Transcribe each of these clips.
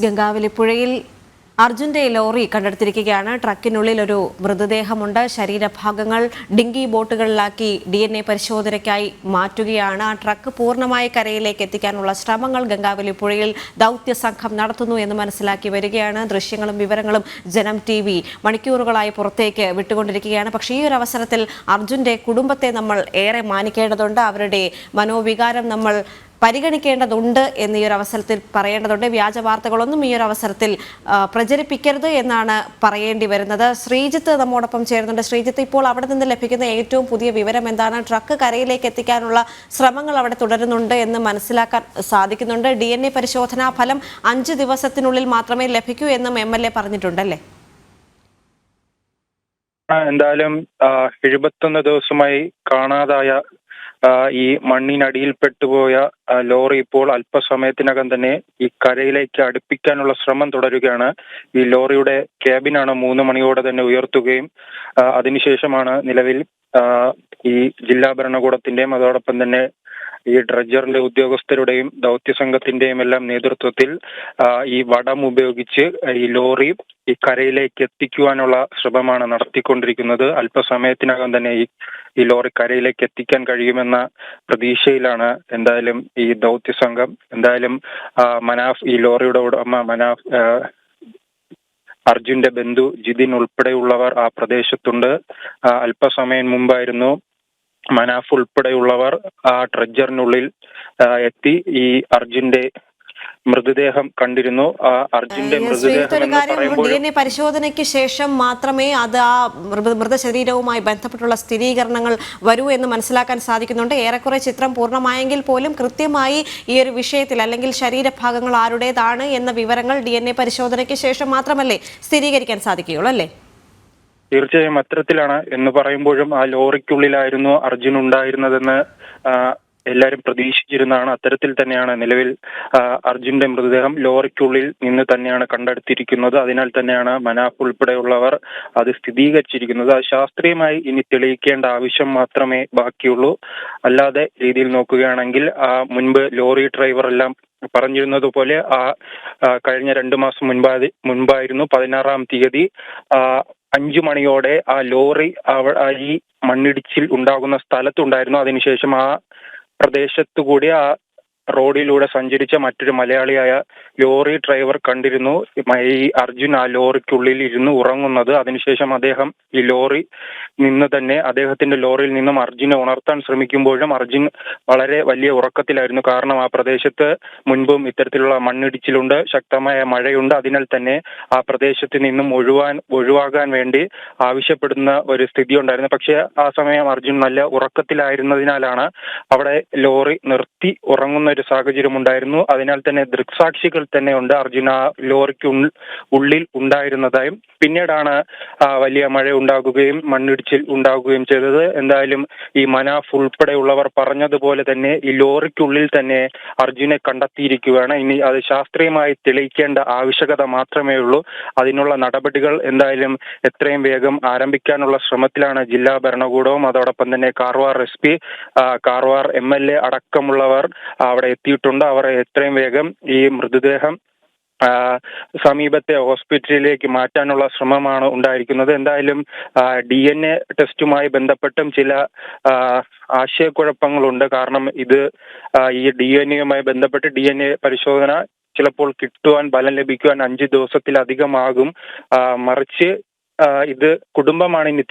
ഗംഗാവലിപ്പുഴയിൽ അർജുന്റെ ലോറി കണ്ടെടുത്തിരിക്കുകയാണ്. ട്രക്കിനുള്ളിൽ ഒരു മൃതദേഹമുണ്ട്. ശരീരഭാഗങ്ങൾ ഡിങ്കി ബോട്ടുകളിലാക്കി DNA പരിശോധനയ്ക്കായി മാറ്റുകയാണ്. ആ ട്രക്ക് പൂർണ്ണമായി കരയിലേക്ക് എത്തിക്കാനുള്ള ശ്രമങ്ങൾ ഗംഗാവലിപ്പുഴയിൽ ദൗത്യ സംഘം നടത്തുന്നു എന്ന് മനസ്സിലാക്കി വരികയാണ്. ദൃശ്യങ്ങളും വിവരങ്ങളും ജനം TV മണിക്കൂറുകളായി പുറത്തേക്ക് വിട്ടുകൊണ്ടിരിക്കുകയാണ്. പക്ഷേ ഈ ഒരു അവസരത്തിൽ അർജുന്റെ കുടുംബത്തെ നമ്മൾ ഏറെ മാനിക്കേണ്ടതുണ്ട്. അവരുടെ മനോവികാരം നമ്മൾ പരിഗണിക്കേണ്ടതുണ്ട് എന്നീ ഒരു അവസരത്തിൽ പറയേണ്ടതുണ്ട്. വ്യാജ വാർത്തകളൊന്നും ഈ ഒരു അവസരത്തിൽ പ്രചരിപ്പിക്കരുത് എന്നാണ് പറയേണ്ടി വരുന്നത്. ശ്രീജിത്ത് നമ്മോടൊപ്പം ചേരുന്നുണ്ട്. ശ്രീജിത്ത്, ഇപ്പോൾ അവിടെ നിന്ന് ലഭിക്കുന്ന ഏറ്റവും പുതിയ വിവരം എന്താണ്? ട്രക്ക് കരയിലേക്ക് എത്തിക്കാനുള്ള ശ്രമങ്ങൾ അവിടെ തുടരുന്നുണ്ട് എന്ന് മനസ്സിലാക്കാൻ സാധിക്കുന്നുണ്ട്. DNA പരിശോധനാ ഫലം 5 ദിവസത്തിനുള്ളിൽ മാത്രമേ ലഭിക്കൂ എന്നും MLA പറഞ്ഞിട്ടുണ്ടല്ലേ? എന്തായാലും 71 ദിവസമായി കാണാതായ ഈ മണ്ണിനടിയിൽപ്പെട്ടുപോയ ലോറി ഇപ്പോൾ അല്പസമയത്തിനകം തന്നെ ഈ കരയിലേക്ക് അടുപ്പിക്കാനുള്ള ശ്രമം തുടരുകയാണ്. ഈ ലോറിയുടെ ക്യാബിനാണ് 3 മണിയോടെ തന്നെ ഉയർത്തുകയും അതിനുശേഷമാണ് നിലവിൽ ഈ ജില്ലാ ഭരണകൂടത്തിന്റെയും അതോടൊപ്പം തന്നെ ഈ ഡ്രഡ്ജറിന്റെ ഉദ്യോഗസ്ഥരുടെയും ദൗത്യ സംഘത്തിന്റെയും എല്ലാം നേതൃത്വത്തിൽ ഈ വടം ഉപയോഗിച്ച് ഈ ലോറി ഈ കരയിലേക്ക് എത്തിക്കുവാനുള്ള ശ്രമമാണ് നടത്തിക്കൊണ്ടിരിക്കുന്നത്. അല്പസമയത്തിനകം തന്നെ ഈ ലോറി കരയിലേക്ക് എത്തിക്കാൻ കഴിയുമെന്ന പ്രതീക്ഷയിലാണ് എന്തായാലും ഈ ദൗത്യ സംഘം. എന്തായാലും മനാഫ്, ഈ ലോറിയുടെ ഉടമ മനാഫ്, അർജുന്റെ ബന്ധു ജിതിൻ ഉൾപ്പെടെയുള്ളവർ ആ പ്രദേശത്തുണ്ട്. അല്പസമയം മുമ്പായിരുന്നു മനാഫ് ഉൾപ്പെടെയുള്ളവർ ആ ട്രഡ്ജറിനുള്ളിൽ എത്തി ഈ അർജുന്റെ മൃതദേഹം കണ്ടിരുന്നു. അർജുന്റെ DNA പരിശോധനയ്ക്ക് ശേഷം മാത്രമേ അത് ആ മൃതശരീരവുമായി ബന്ധപ്പെട്ടുള്ള സ്ഥിരീകരണങ്ങൾ വരൂ എന്ന് മനസ്സിലാക്കാൻ സാധിക്കുന്നുണ്ട്. ഏറെക്കുറെ ചിത്രം പൂർണ്ണമായെങ്കിൽ പോലും കൃത്യമായി ഈ ഒരു വിഷയത്തിൽ അല്ലെങ്കിൽ ശരീരഭാഗങ്ങൾ ആരുടേതാണ് എന്ന വിവരങ്ങൾ DNA പരിശോധനയ്ക്ക് ശേഷം മാത്രമല്ലേ സ്ഥിരീകരിക്കാൻ സാധിക്കുകയുള്ളൂ അല്ലേ? തീർച്ചയായും അത്തരത്തിലാണ്. എന്ന് പറയുമ്പോഴും ആ ലോറിക്കുള്ളിലായിരുന്നു അർജുൻ ഉണ്ടായിരുന്നതെന്ന് എല്ലാവരും പ്രതീക്ഷിച്ചിരുന്നതാണ്. അത്തരത്തിൽ തന്നെയാണ് നിലവിൽ അർജുന്റെ മൃതദേഹം ലോറിക്കുള്ളിൽ നിന്ന് തന്നെയാണ് കണ്ടെടുത്തിരിക്കുന്നത്. അതിനാൽ തന്നെയാണ് മനാഫ് ഉൾപ്പെടെയുള്ളവർ അത് സ്ഥിരീകരിച്ചിരിക്കുന്നത്. അത് ശാസ്ത്രീയമായി ഇനി തെളിയിക്കേണ്ട ആവശ്യം മാത്രമേ ബാക്കിയുള്ളൂ. അല്ലാതെ രീതിയിൽ നോക്കുകയാണെങ്കിൽ മുൻപ് ലോറി ഡ്രൈവർ എല്ലാം പറഞ്ഞിരുന്നത് പോലെ കഴിഞ്ഞ 2 മാസം മുൻപായിരുന്നു 16-ാം തീയതി 5 മണിയോടെ ആ ലോറി ഈ മണ്ണിടിച്ചിൽ ഉണ്ടാകുന്ന സ്ഥലത്തുണ്ടായിരുന്നു. അതിനുശേഷം ആ പ്രദേശത്തുകൂടി ആ റോഡിലൂടെ സഞ്ചരിച്ച മറ്റൊരു മലയാളിയായ ലോറി ഡ്രൈവർ കണ്ടിരുന്നു ഈ അർജുൻ ആ ലോറിക്കുള്ളിൽ ഇരുന്ന് ഉറങ്ങുന്നത്. അതിനുശേഷം അദ്ദേഹം ഈ അദ്ദേഹത്തിന്റെ ലോറിയിൽ നിന്നും അർജുനെ ഉണർത്താൻ ശ്രമിക്കുമ്പോഴും അർജുൻ വളരെ വലിയ ഉറക്കത്തിലായിരുന്നു. കാരണം ആ പ്രദേശത്ത് മുൻപും ഇത്തരത്തിലുള്ള മണ്ണിടിച്ചിലുണ്ട്, ശക്തമായ മഴയുണ്ട്. അതിനാൽ തന്നെ ആ പ്രദേശത്ത് നിന്നും ഒഴിവാകാൻ വേണ്ടി ആവശ്യപ്പെടുന്ന ഒരു സ്ഥിതി ഉണ്ടായിരുന്നു. പക്ഷേ ആ സമയം അർജുൻ നല്ല ഉറക്കത്തിലായിരുന്നതിനാലാണ് അവിടെ ലോറി നിർത്തി ഉറങ്ങുന്ന ഒരു സാഹചര്യം ഉണ്ടായിരുന്നു. അതിനാൽ തന്നെ ദൃക്സാക്ഷികൾ തന്നെ ഉണ്ട് അർജുന ലോറിക്ക് ഉള്ളിൽ ഉണ്ടായിരുന്നതായും. പിന്നീടാണ് വലിയ മഴ ഉണ്ടാകുകയും മണ്ണിടിച്ചിൽ ഉണ്ടാകുകയും ചെയ്തത്. എന്തായാലും ഈ മനാഫ് ഉൾപ്പെടെയുള്ളവർ പറഞ്ഞതുപോലെ തന്നെ ഈ ലോറിക്കുള്ളിൽ തന്നെ അർജുനെ കണ്ടെത്തിയിരിക്കുകയാണ്. ഇനി അത് ശാസ്ത്രീയമായി തെളിയിക്കേണ്ട ആവശ്യകത മാത്രമേ ഉള്ളൂ. അതിനുള്ള നടപടികൾ എന്തായാലും എത്രയും വേഗം ആരംഭിക്കാനുള്ള ശ്രമത്തിലാണ് ജില്ലാ ഭരണകൂടവും അതോടൊപ്പം തന്നെ കാർവാർ SP, കാർവാർ MLA അടക്കമുള്ളവർ അവിടെ എത്തിയിട്ടുണ്ട്. അവർ എത്രയും വേഗം ഈ മൃതദേഹം സമീപത്തെ ഹോസ്പിറ്റലിലേക്ക് മാറ്റാനുള്ള ശ്രമമാണ് ഉണ്ടായിരിക്കുന്നത്. എന്തായാലും DNA ടെസ്റ്റുമായി ബന്ധപ്പെട്ടും ചില ആശയക്കുഴപ്പങ്ങളുണ്ട്. കാരണം ഈ DNA-യുമായി ബന്ധപ്പെട്ട് DNA പരിശോധന ചിലപ്പോൾ ബലം ലഭിക്കുവാൻ 5 ദിവസത്തിലധികമാകും. മറിച്ച് ഇത് കുടുംബമാണ് ഇനി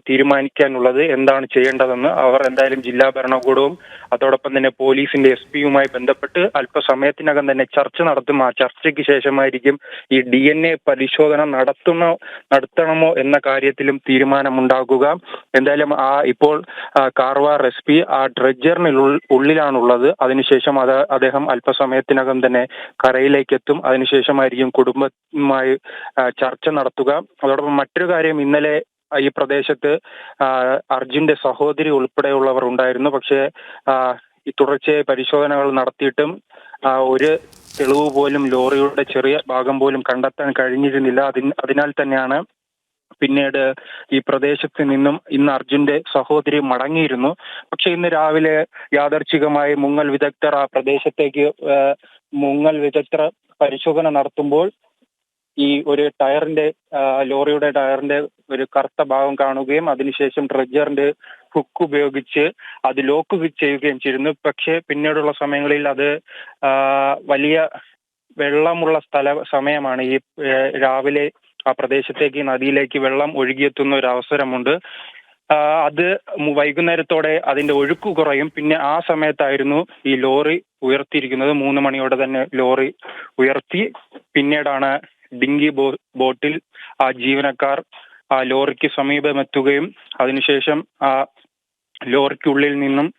തീരുമാനിക്കാനുള്ളത് എന്താണ് ചെയ്യേണ്ടതെന്ന്. അവർ എന്തായാലും ജില്ലാ ഭരണകൂടവും അതോടൊപ്പം തന്നെ പോലീസിന്റെ SP-യുമായി ബന്ധപ്പെട്ട് അല്പസമയത്തിനകം തന്നെ ചർച്ച നടത്തും. ആ ചർച്ചയ്ക്ക് ശേഷമായിരിക്കും ഈ DNA പരിശോധന നടത്തണമോ എന്ന കാര്യത്തിലും തീരുമാനമുണ്ടാകുക. എന്തായാലും ഇപ്പോൾ കാർവാർ SP ആ ഡ്രഡ്ജറിനുള്ളിലാണുള്ളത്. അതിനുശേഷം അദ്ദേഹം അല്പസമയത്തിനകം തന്നെ കരയിലേക്ക് എത്തും. അതിനുശേഷമായിരിക്കും കുടുംബവുമായി ചർച്ച നടത്തുക. അതോടൊപ്പം മറ്റൊരു കാര്യം, ഇന്നലെ ഈ പ്രദേശത്ത് അർജുന്റെ സഹോദരി ഉൾപ്പെടെയുള്ളവർ ഉണ്ടായിരുന്നു. പക്ഷേ ഈ തുടർച്ചയായ പരിശോധനകൾ നടത്തിയിട്ടും ഒരു തെളിവ് പോലും ലോറിയുടെ ചെറിയ ഭാഗം പോലും കണ്ടെത്താൻ കഴിഞ്ഞിരുന്നില്ല. അതിനാൽ തന്നെയാണ് പിന്നീട് ഈ പ്രദേശത്ത് നിന്നും ഇന്ന് അർജുന്റെ സഹോദരി മടങ്ങിയിരുന്നു. പക്ഷെ ഇന്ന് രാവിലെ യാദർച്ഛികമായി മുങ്ങൽ വിദഗ്ധർ ആ പ്രദേശത്തേക്ക് മുങ്ങൽ വിദഗ്ധർ പരിശോധന നടത്തുമ്പോൾ ഈ ഒരു ലോറിയുടെ ടയറിന്റെ ഒരു കറുത്ത ഭാഗം കാണുകയും അതിനുശേഷം ഡ്രഡ്ജറിന്റെ ഹുക്ക് ഉപയോഗിച്ച് അത് ലോക്ക് ചെയ്യുകയും ചെയ്തിരുന്നു. പക്ഷേ പിന്നീടുള്ള സമയങ്ങളിൽ അത് വലിയ വെള്ളമുള്ള സമയമാണ്. ഈ രാവിലെ ആ പ്രദേശത്തേക്ക് നദിയിലേക്ക് വെള്ളം ഒഴുകിയെത്തുന്ന ഒരു അവസരമുണ്ട്. അത് വൈകുന്നേരത്തോടെ അതിന്റെ ഒഴുക്ക് കുറയും. പിന്നെ ആ സമയത്തായിരുന്നു ഈ ലോറി ഉയർത്തിയിരിക്കുന്നത്. 3 മണിയോടെ തന്നെ ലോറി ഉയർത്തി. പിന്നീടാണ് ഡിങ്കി ബോട്ടിൽ ആ ജീവനക്കാർ ആ ലോറിക്ക് സമീപമെത്തുകയും അതിനുശേഷം ആ ലോറിക്കുള്ളിൽ നിന്നും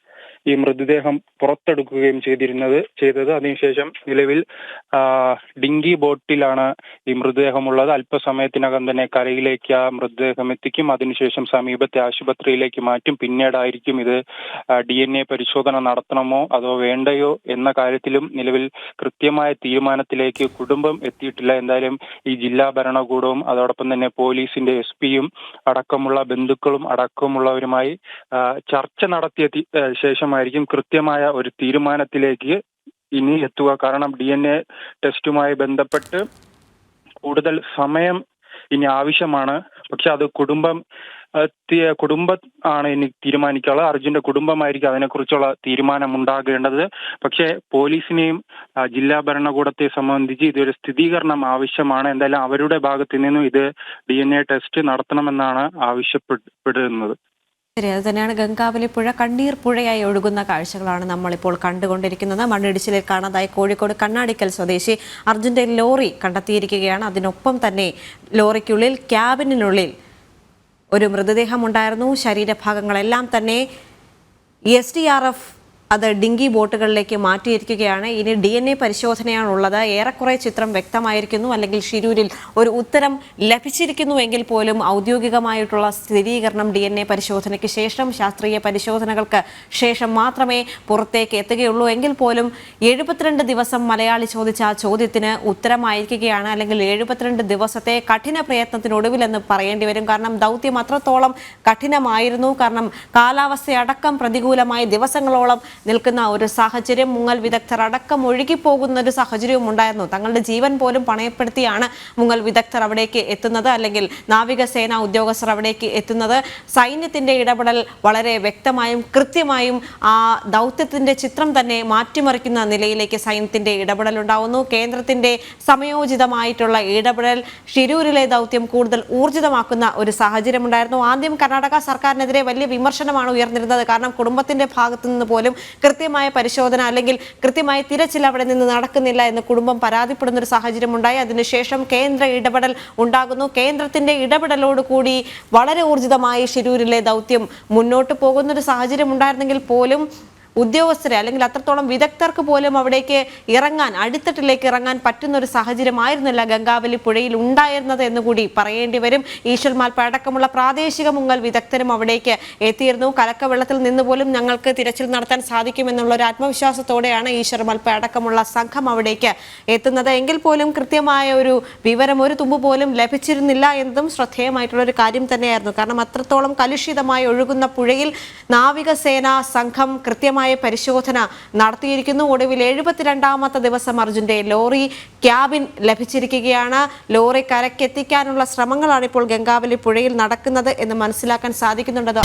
ഈ മൃതദേഹം പുറത്തെടുക്കുകയും ചെയ്തത്. അതിനുശേഷം നിലവിൽ ഡിങ്കി ബോട്ടിലാണ് ഈ മൃതദേഹമുള്ളത്. അല്പസമയത്തിനകം തന്നെ കരയിലേക്ക് ആ മൃതദേഹം എത്തിക്കും. അതിനുശേഷം സമീപത്തെ ആശുപത്രിയിലേക്ക് മാറ്റും. പിന്നീടായിരിക്കും ഇത് DNA പരിശോധന നടത്തണമോ അതോ വേണ്ടയോ എന്ന കാര്യത്തിലും നിലവിൽ കൃത്യമായ തീരുമാനത്തിലേക്ക് കുടുംബം എത്തിയിട്ടില്ല. എന്തായാലും ഈ ജില്ലാ ഭരണകൂടവും അതോടൊപ്പം തന്നെ പോലീസിന്റെ SP-യും അടക്കമുള്ള ബന്ധുക്കളും അടക്കമുള്ളവരുമായി ചർച്ച നടത്തിയ ശേഷമായിരിക്കും കൃത്യമായ ഒരു തീരുമാനത്തിലേക്ക് ഇനി എത്തുക. കാരണം DNA ടെസ്റ്റുമായി ബന്ധപ്പെട്ട് കൂടുതൽ സമയം ഇനി ആവശ്യമാണ്. പക്ഷെ അത് കുടുംബം ആണ് ഇനി തീരുമാനിക്കാനുള്ളത്. അർജുന്റെ കുടുംബമായിരിക്കും അതിനെക്കുറിച്ചുള്ള തീരുമാനം ഉണ്ടാകേണ്ടത്. പക്ഷേ പോലീസിനെയും ജില്ലാ ഭരണകൂടത്തെ സംബന്ധിച്ച് ഇതൊരു സ്ഥിരീകരണം ആവശ്യമാണ്. എന്തായാലും അവരുടെ ഭാഗത്തു നിന്നും ഇത് DNA ടെസ്റ്റ് നടത്തണമെന്നാണ് ആവശ്യപ്പെടുന്നത്. ശരി, അത് തന്നെയാണ്. ഗംഗാവലി പുഴ കണ്ണീർ പുഴയായി ഒഴുകുന്ന കാഴ്ചകളാണ് നമ്മളിപ്പോൾ കണ്ടുകൊണ്ടിരിക്കുന്നത്. മണ്ണിടിച്ചിലിൽ കാണാതായ കോഴിക്കോട് കണ്ണാടിക്കൽ സ്വദേശി അർജുന്റെ ലോറി കണ്ടെത്തിയിരിക്കുകയാണ്. അതിനൊപ്പം തന്നെ ലോറിക്കുള്ളിൽ ക്യാബിനുള്ളിൽ ഒരു മൃതദേഹം ഉണ്ടായിരുന്നു. ശരീരഭാഗങ്ങളെല്ലാം തന്നെ SDRF അത് ഡിങ്കി ബോട്ടുകളിലേക്ക് മാറ്റിയിരിക്കുകയാണ്. ഇനി DNA പരിശോധനയാണുള്ളത്. ഏറെക്കുറെ ചിത്രം വ്യക്തമായിരിക്കുന്നു, അല്ലെങ്കിൽ ഷിരൂരിൽ ഒരു ഉത്തരം ലഭിച്ചിരിക്കുന്നുവെങ്കിൽ പോലും ഔദ്യോഗികമായിട്ടുള്ള സ്ഥിരീകരണം DNA പരിശോധനയ്ക്ക് ശേഷം, ശാസ്ത്രീയ പരിശോധനകൾക്ക് ശേഷം മാത്രമേ പുറത്തേക്ക് എത്തുകയുള്ളൂ. എങ്കിൽ പോലും 72 ദിവസം മലയാളി ചോദിച്ച ആ ചോദ്യത്തിന് ഉത്തരമായിരിക്കുകയാണ്. അല്ലെങ്കിൽ 72 ദിവസത്തെ കഠിന പ്രയത്നത്തിനൊടുവിലെന്ന് പറയേണ്ടി വരും. കാരണം ദൗത്യം അത്രത്തോളം കഠിനമായിരുന്നു. കാരണം കാലാവസ്ഥയടക്കം പ്രതികൂലമായി ദിവസങ്ങളോളം നിൽക്കുന്ന ഒരു സാഹചര്യം, മുങ്ങൽ വിദഗ്ധർ അടക്കം ഒഴുകിപ്പോകുന്ന ഒരു സാഹചര്യവും ഉണ്ടായിരുന്നു. തങ്ങളുടെ ജീവൻ പോലും പണയപ്പെടുത്തിയാണ് മുങ്ങൽ വിദഗ്ധർ അവിടേക്ക് എത്തുന്നത്, അല്ലെങ്കിൽ നാവികസേന ഉദ്യോഗസ്ഥർ അവിടേക്ക് എത്തുന്നത്. സൈന്യത്തിന്റെ ഇടപെടൽ വളരെ വ്യക്തമായും കൃത്യമായും ആ ദൗത്യത്തിന്റെ ചിത്രം തന്നെ മാറ്റിമറിക്കുന്ന നിലയിലേക്ക് സൈന്യത്തിന്റെ ഇടപെടൽ ഉണ്ടാവുന്നു. കേന്ദ്രത്തിന്റെ സമയോചിതമായിട്ടുള്ള ഇടപെടൽ ഷിരൂരിലെ ദൗത്യം കൂടുതൽ ഊർജിതമാക്കുന്ന ഒരു സാഹചര്യം ഉണ്ടായിരുന്നു. ആദ്യം കർണാടക സർക്കാരിനെതിരെ വലിയ വിമർശനമാണ് ഉയർന്നിരുന്നത്. കാരണം കുടുംബത്തിന്റെ ഭാഗത്തു നിന്ന് പോലും കൃത്യമായ പരിശോധന അല്ലെങ്കിൽ കൃത്യമായ തിരച്ചിൽ അവിടെ നിന്ന് നടക്കുന്നില്ല എന്ന് കുടുംബം പരാതിപ്പെടുന്ന ഒരു സാഹചര്യം ഉണ്ടായി. അതിനുശേഷം കേന്ദ്ര ഇടപെടൽ ഉണ്ടാകുന്നു. കേന്ദ്രത്തിന്റെ ഇടപെടലോടുകൂടി വളരെ ഊർജിതമായി ഷിരൂരിലെ ദൗത്യം മുന്നോട്ട് പോകുന്ന ഒരു സാഹചര്യം ഉണ്ടായിരുന്നെങ്കിൽ പോലും ഉദ്യോഗസ്ഥരെ അല്ലെങ്കിൽ അത്രത്തോളം വിദഗ്ധർക്ക് പോലും അവിടേക്ക് ഇറങ്ങാൻ, അടിത്തട്ടിലേക്ക് ഇറങ്ങാൻ പറ്റുന്ന ഒരു സാഹചര്യമായിരുന്നില്ല ഗംഗാവലി പുഴയിൽ ഉണ്ടായിരുന്നത് എന്നുകൂടി പറയേണ്ടി വരും. ഈശ്വർ മാൽപ്പ അടക്കമുള്ള പ്രാദേശിക മുങ്ങൽ വിദഗ്ധരും അവിടേക്ക് എത്തിയിരുന്നു. കലക്കവെള്ളത്തിൽ നിന്ന് പോലും ഞങ്ങൾക്ക് തിരച്ചിൽ നടത്താൻ സാധിക്കുമെന്നുള്ള ഒരു ആത്മവിശ്വാസത്തോടെയാണ് ഈശ്വർ മാൽപ്പ അടക്കമുള്ള സംഘം അവിടേക്ക് എത്തുന്നത്. എങ്കിൽ പോലും കൃത്യമായ ഒരു വിവരം, ഒരു തുമ്പ് പോലും ലഭിച്ചിരുന്നില്ല എന്നതും ശ്രദ്ധേയമായിട്ടുള്ള ഒരു കാര്യം തന്നെയായിരുന്നു. കാരണം അത്രത്തോളം കലുഷിതമായി ഒഴുകുന്ന പുഴയിൽ നാവികസേന സംഘം കൃത്യമായി പരിശോധന നടത്തിയിരിക്കുന്നു. ഒടുവിൽ 72ാമത്തെ ദിവസം അർജുന്റെ ലോറി ക്യാബിൻ ലഭിച്ചിരിക്കുകയാണ്. ലോറി കരക്കെത്തിക്കാനുള്ള ശ്രമങ്ങളാണ് ഇപ്പോൾ ഗംഗാവലി പുഴയിൽ നടക്കുന്നത് എന്ന് മനസ്സിലാക്കാൻ സാധിക്കുന്നുണ്ട്.